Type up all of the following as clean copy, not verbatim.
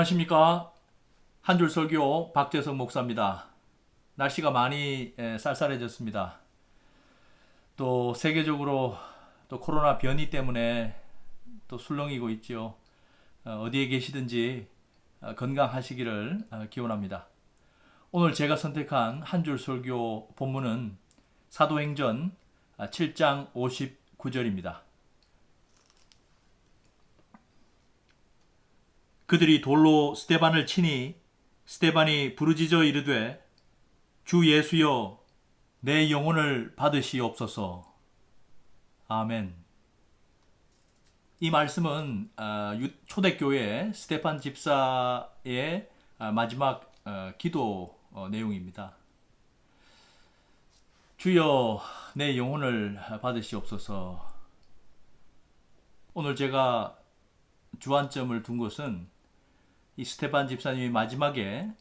안녕하십니까. 한줄 설교 박재성 목사입니다. 날씨가 많이 쌀쌀해졌습니다. 또 세계적으로 또 코로나 변이 때문에 또 술렁이고 있지요. 어디에 계시든지 건강하시기를 기원합니다. 오늘 제가 선택한 한 줄 설교 본문은 사도행전 7장 59절입니다. 그들이 돌로 스데반을 치니 스데반이 부르짖어 이르되 주 예수여 내 영혼을 받으시옵소서. 아멘. 이 말씀은 초대교회 스데반 집사의 마지막 기도 내용입니다. 주여 내 영혼을 받으시옵소서. 오늘 제가 주안점을 둔 것은 이 스데반 집사님이 마지막에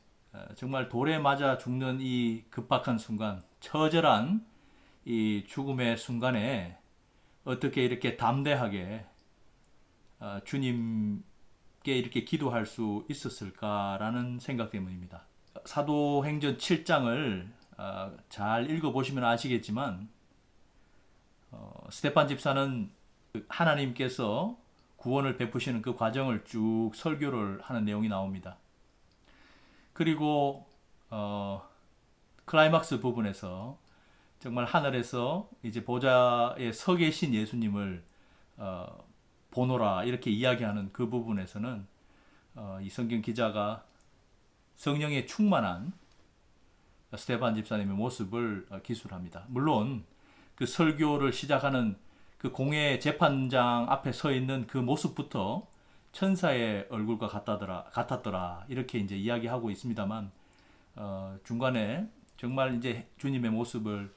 정말 돌에 맞아 죽는 이 급박한 순간, 처절한 이 죽음의 순간에 어떻게 이렇게 담대하게 주님께 이렇게 기도할 수 있었을까라는 생각 때문입니다. 사도행전 7장을 잘 읽어보시면 아시겠지만 스데반 집사는 하나님께서 구원을 베푸시는 그 과정을 쭉 설교를 하는 내용이 나옵니다. 그리고 클라이막스 부분에서 정말 하늘에서 이제 보좌에 서 계신 예수님을 보노라 이렇게 이야기하는 그 부분에서는 이 성경 기자가 성령에 충만한 스데반 집사님의 모습을 기술합니다. 물론 그 설교를 시작하는 그 공회 재판장 앞에 서 있는 그 모습부터 천사의 얼굴과 같았더라 이렇게 이제 이야기하고 있습니다만 중간에 정말 이제 주님의 모습을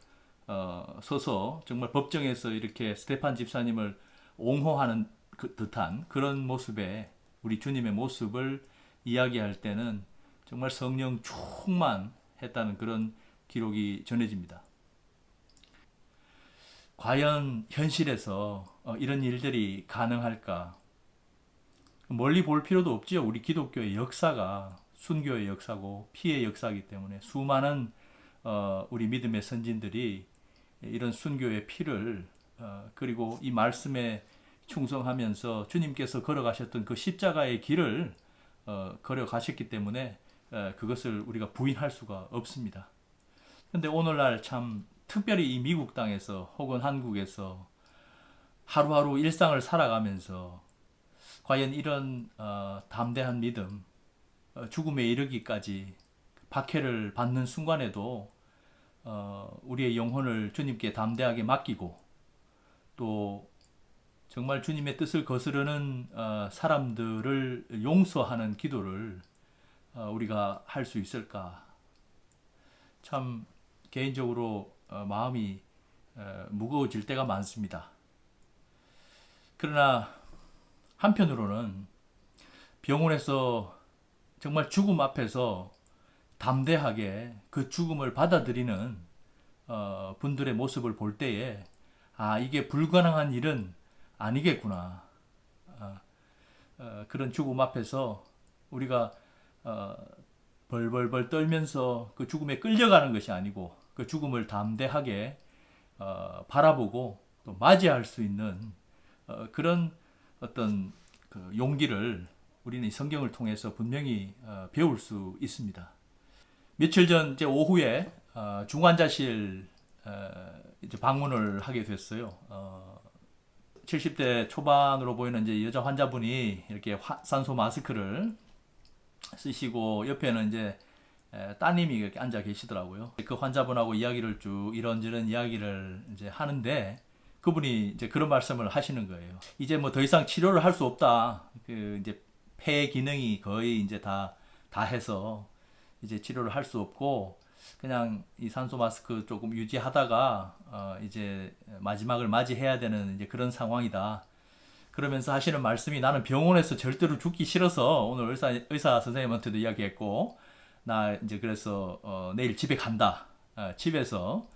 서서 정말 법정에서 이렇게 스데반 집사님을 옹호하는 듯한 그런 모습에 우리 주님의 모습을 이야기할 때는 정말 성령 충만했다는 그런 기록이 전해집니다. 과연 현실에서 이런 일들이 가능할까? 멀리 볼 필요도 없지요. 우리 기독교의 역사가 순교의 역사고 피의 역사이기 때문에 수많은 우리 믿음의 선진들이 이런 순교의 피를 그리고 이 말씀에 충성하면서 주님께서 걸어가셨던 그 십자가의 길을 걸어가셨기 때문에 그것을 우리가 부인할 수가 없습니다. 그런데 오늘날 참 특별히 이 미국 땅에서 혹은 한국에서 하루하루 일상을 살아가면서 과연 이런 담대한 믿음, 죽음에 이르기까지 박해를 받는 순간에도 우리의 영혼을 주님께 담대하게 맡기고 또 정말 주님의 뜻을 거스르는 사람들을 용서하는 기도를 우리가 할 수 있을까? 참 개인적으로 마음이 무거워질 때가 많습니다. 그러나 한편으로는 병원에서 정말 죽음 앞에서 담대하게 그 죽음을 받아들이는 분들의 모습을 볼 때에 이게 불가능한 일은 아니겠구나. 그런 죽음 앞에서 우리가 벌벌벌 떨면서 그 죽음에 끌려가는 것이 아니고 그 죽음을 담대하게 바라보고 또 맞이할 수 있는 그런 어떤 그 용기를 우리는 이 성경을 통해서 분명히 배울 수 있습니다. 며칠 전 이제 오후에 중환자실 이제 방문을 하게 됐어요. 70대 초반으로 보이는 이제 여자 환자분이 이렇게 산소 마스크를 쓰시고 옆에는 이제 따님이 이렇게 앉아 계시더라고요. 그 환자분하고 이야기를 쭉 이런저런 이야기를 이제 하는데 그분이 이제 그런 말씀을 하시는 거예요. 이제 뭐 더 이상 치료를 할 수 없다. 그 이제 폐 기능이 거의 이제 다 해서 이제 치료를 할 수 없고 그냥 이 산소 마스크 조금 유지하다가 이제 마지막을 맞이해야 되는 이제 그런 상황이다. 그러면서 하시는 말씀이 나는 병원에서 절대로 죽기 싫어서 오늘 의사 선생님한테도 이야기했고 나 이제 그래서 내일 집에 간다. 집에서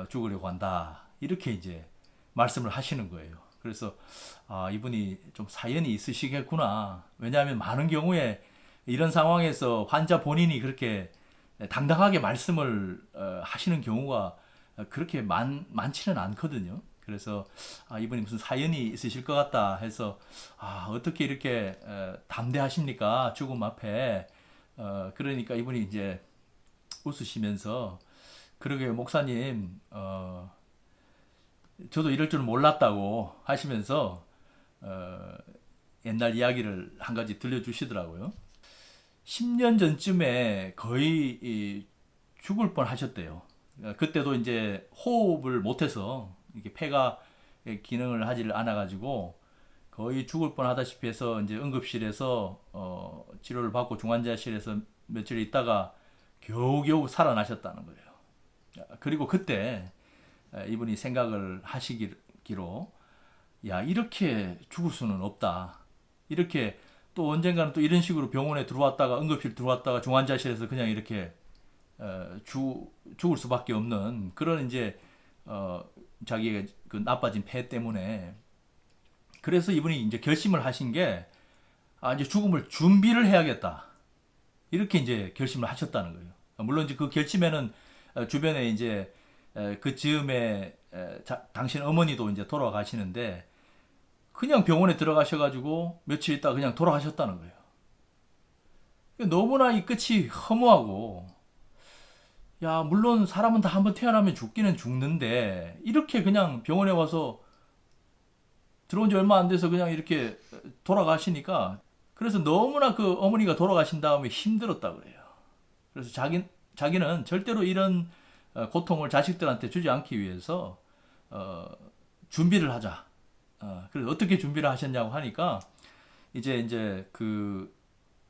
죽으려고 한다. 이렇게 이제 말씀을 하시는 거예요. 그래서 이분이 좀 사연이 있으시겠구나. 왜냐하면 많은 경우에 이런 상황에서 환자 본인이 그렇게 당당하게 말씀을 하시는 경우가 그렇게 많지는 않거든요. 그래서 이분이 무슨 사연이 있으실 것 같다 해서 어떻게 이렇게 담대하십니까? 죽음 앞에. 그러니까 이분이 이제 웃으시면서 그러게요, 목사님, 저도 이럴 줄 몰랐다고 하시면서 옛날 이야기를 한 가지 들려주시더라고요. 10년 전쯤에 거의 죽을 뻔 하셨대요. 그때도 이제 호흡을 못해서 이게 폐가 기능을 하지를 않아가지고 거의 죽을 뻔 하다시피 해서 이제 응급실에서 치료를 받고 중환자실에서 며칠 있다가 겨우겨우 살아나셨다는 거예요. 그리고 그때 이분이 생각을 하시기로, 야, 이렇게 죽을 수는 없다. 이렇게 또 언젠가는 또 이런 식으로 병원에 들어왔다가 응급실 들어왔다가 중환자실에서 그냥 이렇게 죽을 수밖에 없는 그런 이제 자기의 그 나빠진 폐 때문에. 그래서 이분이 이제 결심을 하신 게 이제 죽음을 준비를 해야겠다. 이렇게 이제 결심을 하셨다는 거예요. 물론 이제 그 결심에는 주변에 이제 그 즈음에 당신 어머니도 이제 돌아가시는데 그냥 병원에 들어가셔가지고 며칠 있다가 그냥 돌아가셨다는 거예요. 너무나 이 끝이 허무하고, 야, 물론 사람은 다 한번 태어나면 죽기는 죽는데 이렇게 그냥 병원에 와서 들어온 지 얼마 안 돼서 그냥 이렇게 돌아가시니까, 그래서 너무나 그 어머니가 돌아가신 다음에 힘들었다 그래요. 그래서 자기는 절대로 이런 고통을 자식들한테 주지 않기 위해서 준비를 하자. 그래서 어떻게 준비를 하셨냐고 하니까 이제 그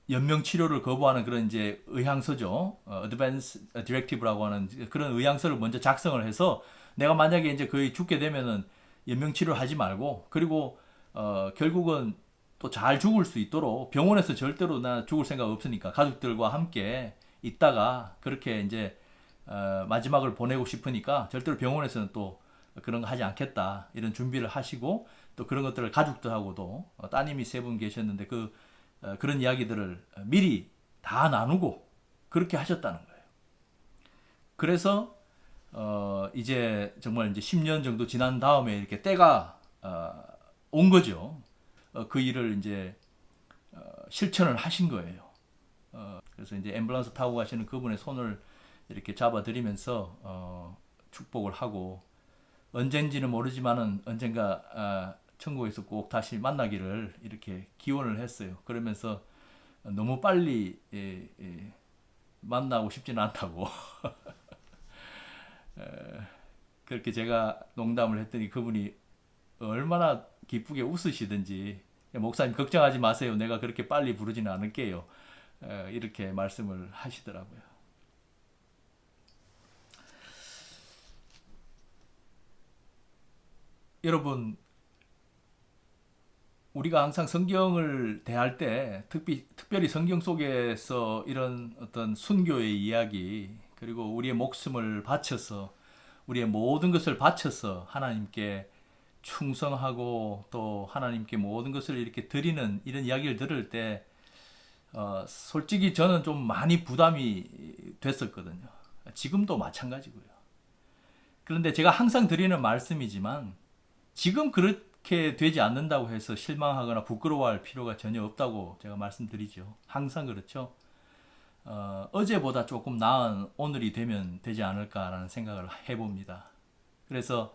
연명 치료를 거부하는 그런 이제 의향서죠. Advance Directive라고 하는 그런 의향서를 먼저 작성을 해서, 내가 만약에 이제 거의 죽게 되면은 연명 치료를 하지 말고, 그리고 결국은 또 잘 죽을 수 있도록 병원에서 절대로 나 죽을 생각 없으니까 가족들과 함께 있다가 그렇게 이제 마지막을 보내고 싶으니까 절대로 병원에서는 또 그런 거 하지 않겠다, 이런 준비를 하시고, 또 그런 것들을 가족들하고도 따님이 세 분 계셨는데 그런 이야기들을 미리 다 나누고 그렇게 하셨다는 거예요. 그래서 이제 정말 이제 10년 정도 지난 다음에 이렇게 때가 온 거죠. 그 일을 이제 실천을 하신 거예요. 그래서 이제 앰뷸런스 타고 가시는 그분의 손을 이렇게 잡아드리면서 축복을 하고, 언젠지는 모르지만은 언젠가 천국에서 꼭 다시 만나기를 이렇게 기원을 했어요. 그러면서 너무 빨리 만나고 싶지는 않다고 그렇게 제가 농담을 했더니 그분이 얼마나 기쁘게 웃으시든지, 목사님 걱정하지 마세요, 내가 그렇게 빨리 부르지는 않을게요, 이렇게 말씀을 하시더라고요. 여러분, 우리가 항상 성경을 대할 때 특별히 성경 속에서 이런 어떤 순교의 이야기, 그리고 우리의 목숨을 바쳐서 우리의 모든 것을 바쳐서 하나님께 충성하고 또 하나님께 모든 것을 이렇게 드리는 이런 이야기를 들을 때 솔직히 저는 좀 많이 부담이 됐었거든요. 지금도 마찬가지고요. 그런데 제가 항상 드리는 말씀이지만 지금 그렇게 되지 않는다고 해서 실망하거나 부끄러워할 필요가 전혀 없다고 제가 말씀드리죠. 항상 그렇죠. 어제보다 조금 나은 오늘이 되면 되지 않을까라는 생각을 해봅니다. 그래서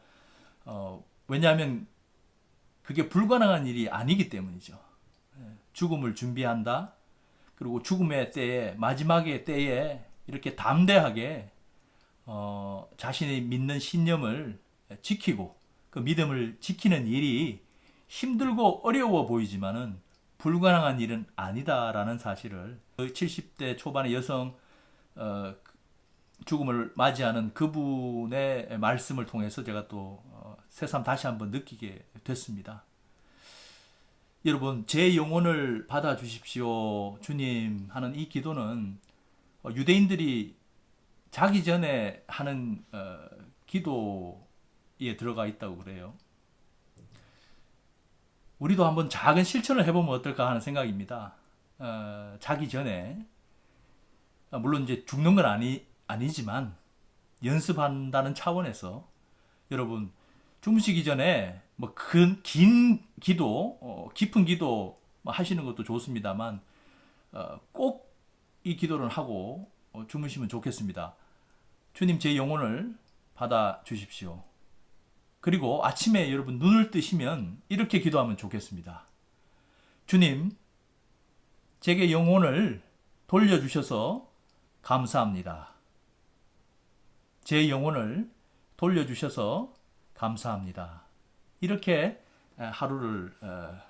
왜냐하면 그게 불가능한 일이 아니기 때문이죠. 죽음을 준비한다. 그리고 죽음의 때에, 마지막의 때에 이렇게 담대하게 자신이 믿는 신념을 지키고 그 믿음을 지키는 일이 힘들고 어려워 보이지만은 불가능한 일은 아니다라는 사실을 70대 초반의 여성 죽음을 맞이하는 그분의 말씀을 통해서 제가 또 새삼 다시 한번 느끼게 됐습니다. 여러분, 제 영혼을 받아주십시오 주님 하는 이 기도는 유대인들이 자기 전에 하는 기도에 들어가 있다고 그래요. 우리도 한번 작은 실천을 해보면 어떨까 하는 생각입니다. 자기 전에 물론 이제 죽는 건 아니지만 연습한다는 차원에서 여러분 주무시기 전에 뭐 긴 기도, 깊은 기도 하시는 것도 좋습니다만 꼭 이 기도를 하고 주무시면 좋겠습니다. 주님, 제 영혼을 받아 주십시오. 그리고 아침에 여러분 눈을 뜨시면 이렇게 기도하면 좋겠습니다. 주님, 제게 영혼을 돌려주셔서 감사합니다. 제 영혼을 돌려주셔서 감사합니다. 이렇게 하루를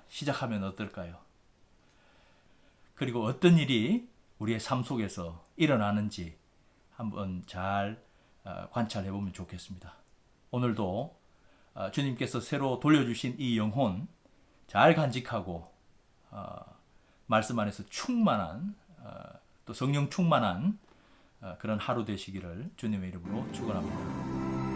시작하면 어떨까요? 그리고 어떤 일이 우리의 삶 속에서 일어나는지 한번 잘 관찰해 보면 좋겠습니다. 오늘도 주님께서 새로 돌려주신 이 영혼 잘 간직하고 말씀 안에서 충만한 또 성령 충만한 그런 하루 되시기를 주님의 이름으로 축원합니다.